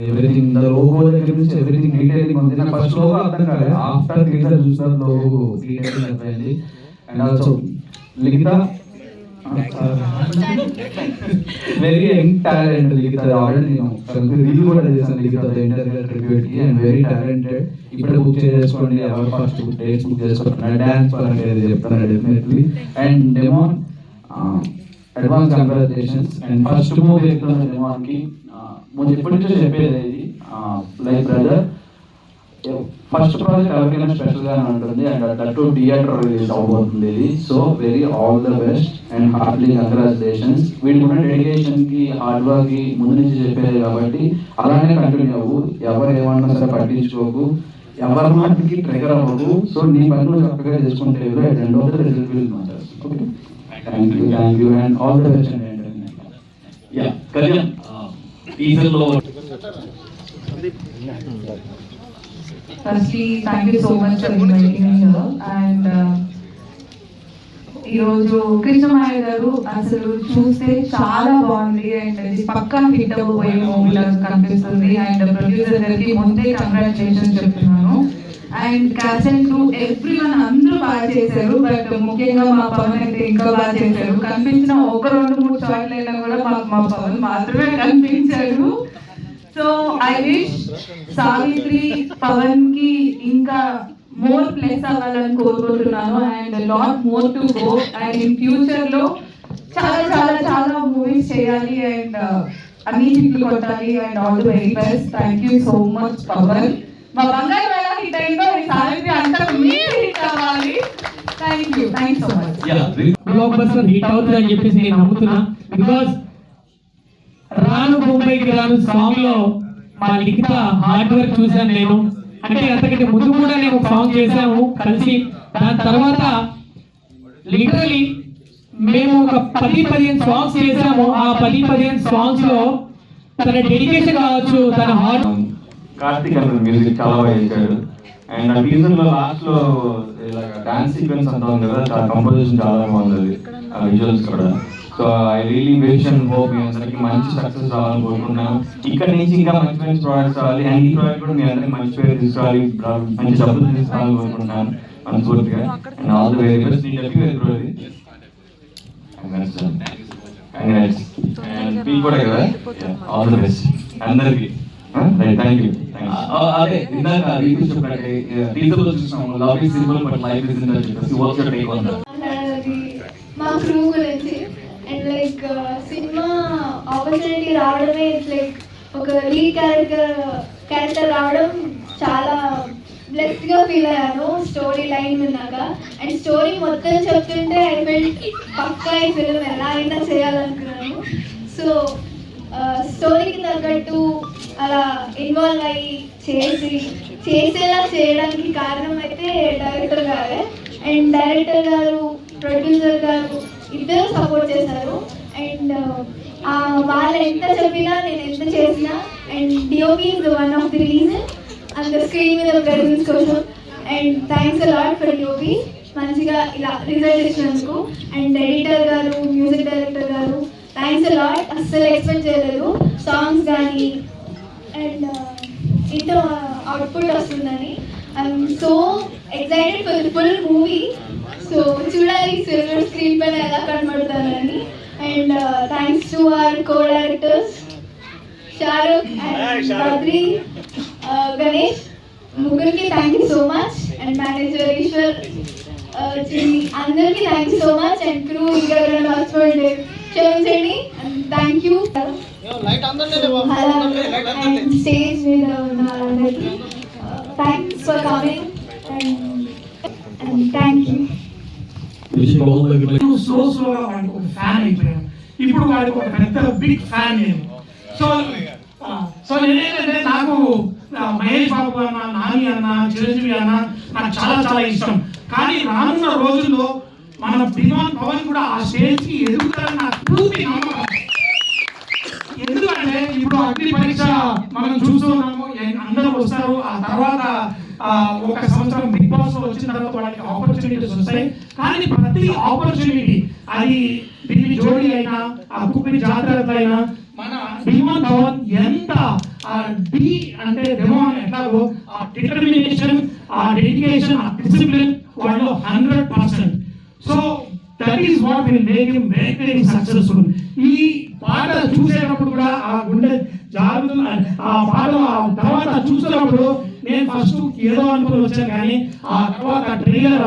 Everything the logo దగ్గర నుంచి everything detailing ఉంది. నాకు ఫస్ట్ లోగో అర్థం కాలేదు, ఆఫ్టర్ టీజర్ చూసిన లోగో డీటెయిలింగ్ అర్థమైంది. And also Likhita very young talent. Likhita already నేను రీల్ కూడా చేశాను లిఖిత ఇంటర్వ్యూ ట్రిబ్యూట్ కి. And very talented. ఇప్పుడే బుక్ చేసుకోండి, ఎవరు ఫస్ట్ డేట్స్ బుక్ చేసుకోండి. డాన్స్ పరంగా చెప్తాను definitely. And Demon advance congratulations. And first movie ఎక్కడ డెమోన్కి ముందు ఎప్పటి నుంచో చెప్పేది ఇది, లైక్ బ్రదర్ ఫస్ట్ ప్రాజెక్ట్ ఎవరికైనా స్పెషల్గానే ఉంటుంది. అండ్ దట్ థియేటర్ రిలీజ్ అవబోతుంది ఇది. So very all the best and Hartley congratulations. వీటికి ఉన్న డెడికేషన్కి హార్డ్ వర్క్కి ముందు నుంచి చెప్పేది కాబట్టి అలానే కంటిన్యూ అవ్వు. ఎవరు ఏమన్నా సరే పట్టించుకోకు, ఎవరి మాటకి ట్రిగర్ అవ్వదు. సో నీ పనులు చక్కగా చేసుకుంటే రెండో result will matter. Okay, thank you and all the best. Firstly, thank you so much for inviting me here. And ఈరోజు కృష్ణమాయ గారు అసలు చూస్తే చాలా బాగుంది అండ్ ఇది పక్కా హిట్ అవ్వబోయే మూవీలా కనిపిస్తుంది. అండ్ ప్రొడ్యూసర్ గారికి ముందే కంగ్రాచులేషన్స్ చెప్తున్నాను. And caste and crew everyone అందరూ బాగా చేశారు. బట్ ముఖ్యంగా మా పవన్ అయితే ఇంకా బాగా చేశారు. కనిపించిన ఒక 2-3 షాట్లు అయినా కూడా మాకు మా పవన్ మాత్రమే కనిపించారు. So I wish Savitri Pavan కి ఇంకా మోర్ ప్లస్ అవ్వాలని కోరుకుంటున్నాను. And lot more to go. And in future లో చాలా చాలా చాలా మూవీస్ చేయాలి అండ్ అన్ని హిట్లు కొట్టాలి. And all the very best. Thank you so much Pavan. మా బంగారు ఎలా హిట్ అయిందో ఈ సావిత్రి అంతా మీరు హిట్ అవ్వాలి. Thank you so much. Block buster hit అవుతుందని చెప్పేసి నేను నమ్ముతున్నా. బికాస్ రాను ముంబైకి రాను సాంగ్ లో మా లిఖిత హార్డ్ వర్క్ చూసాను నేను. అంటే అంతకంటే ముందు కూడా నేను ఒక సాంగ్ చేసాము కలిసి. దాని తర్వాత లిటరలీ మేము ఒక 10-15 సాంగ్స్ చేసాము. ఆ 10-15 సాంగ్స్ లో తన డెడికేషన్ కావచ్చు, తన హార్డ్. కార్తిక్ అన్న మ్యూజిక్ చాలా బాగా చేశాడు. అండ్ ఆ టీజర్ లో లాస్ట్ లో ఇలాగ డాన్స్ సీక్వెన్స్ అంతా ఉంది కదా, కంపోజిషన్ చాలా బాగుంది ఆ విజువల్స్ కూడా. So I really wish and hope మీ అందరికి మంచి సక్సెస్ రావాలని కోరుకుంటున్నాను. ఇక్కడ నుంచి ఇంకా మంచి మంచి ప్రోడక్ట్స్ రావాలి. అండ్ ఈ ప్రోడక్ట్ కూడా మీ అందరికి మంచి పేరు తీసుకురావాలి, మంచి డబ్బులు తీసుకురావాలని కోరుకుంటున్నాను మనస్ఫూర్తిగా. And all the very best. And మీకు కూడా కదా, ఆల్ ది బెస్ట్ అందరికి. Thank you. అదే ఇందాక రీతు చెప్పినట్టే టీజర్ లో చూసాము love is simple but life is in చెప్పేసి what's your take on that? మా క్రూ గురించి అండ్ లైక్ సినిమా ఆపర్చునిటీ రావడమే లైక్ ఒక లీడ్ క్యారెక్టర్ రావడం చాలా బ్లెస్డ్ గా ఫీల్ అయ్యాను స్టోరీ లైన్ విన్నాక. అండ్ స్టోరీ మొత్తం చెప్తుంటే ఐ ఫెల్ట్ పక్కా ఈ ఫిల్మ్ ఎలా అయినా చేయాలనుకున్నాను. సో స్టోరీకి తగ్గట్టు అలా ఇన్వాల్వ్ అయ్యి చేసేలా చేయడానికి కారణం అయితే డైరెక్టర్ గారే. అండ్ డైరెక్టర్ గారు ప్రొడ్యూసర్ గారు ఇద్దరు సపోర్ట్ చేశారు. అండ్ వాళ్ళు ఎంత చెప్పినా నేను ఎంత చేసినా and DOP is one of the reason and the screen మీద ప్రెజెన్స్ కోసం. And thanks a lot for DOP మంచిగా ఇలా రిజల్ట్ ఇచ్చినందుకు. అండ్ ఎడిటర్ గారు, మ్యూజిక్ డైరెక్టర్ గారు థ్యాంక్స్ అ లాట్. అస్సలు ఎక్స్పెక్ట్ చేయలేదు సాంగ్స్ కానీ అండ్ ఇంత అవుట్పుట్ వస్తుందని. I'm so excited for the full movie. So చూడాలి సిల్వర్ స్క్రీన్ పైన ఎలా కనబడతానని. And thanks to our co directors Shahrukh and Badri, Ganesh, ముగ్గురికి thank you so much. And manager Eshwar, అందరికీ thank you so much. And crew ఇంకా మర్చిపోండి క్షమించండి. Thank you. స్టేజ్ మీద ఉన్న వాళ్ళందరికీ thanks for coming and thank you. స్లోగా వాడికి ఒక ఫ్యాన్ అయిపోయాను. ఇప్పుడు వాడికి ఒక పెద్ద బిగ్ ఫ్యాన్ నేను. సో నేనేంటంటే నాకు మహేష్ బాబు అన్న, నాని అన్న, చిరంజీవి అన్న నాకు చాలా చాలా ఇష్టం. కానీ రానున్న రోజుల్లో మన డిమాండ్ పవన్ కూడా ఆ స్టేజ్ కి ఎదుగుతారని నాకు పూర్తి నమ్మకం. ఎందుకంటే ఇప్పుడు అగ్ని పరీక్ష మనం చూస్తున్నాము, అందరూ వస్తారు. ఆ తర్వాత ఒక సంవత్సరం బిగ్ బాస్ లో వచ్చిన తర్వాత వాళ్ళకి ఆపర్చునిటీస్ వస్తాయి. కానీ ప్రతి ఆపర్చునిటీ అది జోడీ అయినా, ఆ కుప్పిడి జాతర అయినా మన భీమన్ భవన్ ఎంత ఆ డి అంటే డెమో ఎట్లాగో ఆ డిటర్మినేషన్, ఆ డెడికేషన్, ఆ డిసిప్లిన్ వాళ్ళు 100%. So that is what will make him very very successful. ఈ పాట చూసేటప్పుడు కూడా ఆ గుండె జాగ్రత్త, ఆ పాట తర్వాత చూస్తున్నప్పుడు నేను ఫస్ట్ ఏదో అనుకుని వచ్చాను, కానీ ఆ తర్వాత ట్రైలర్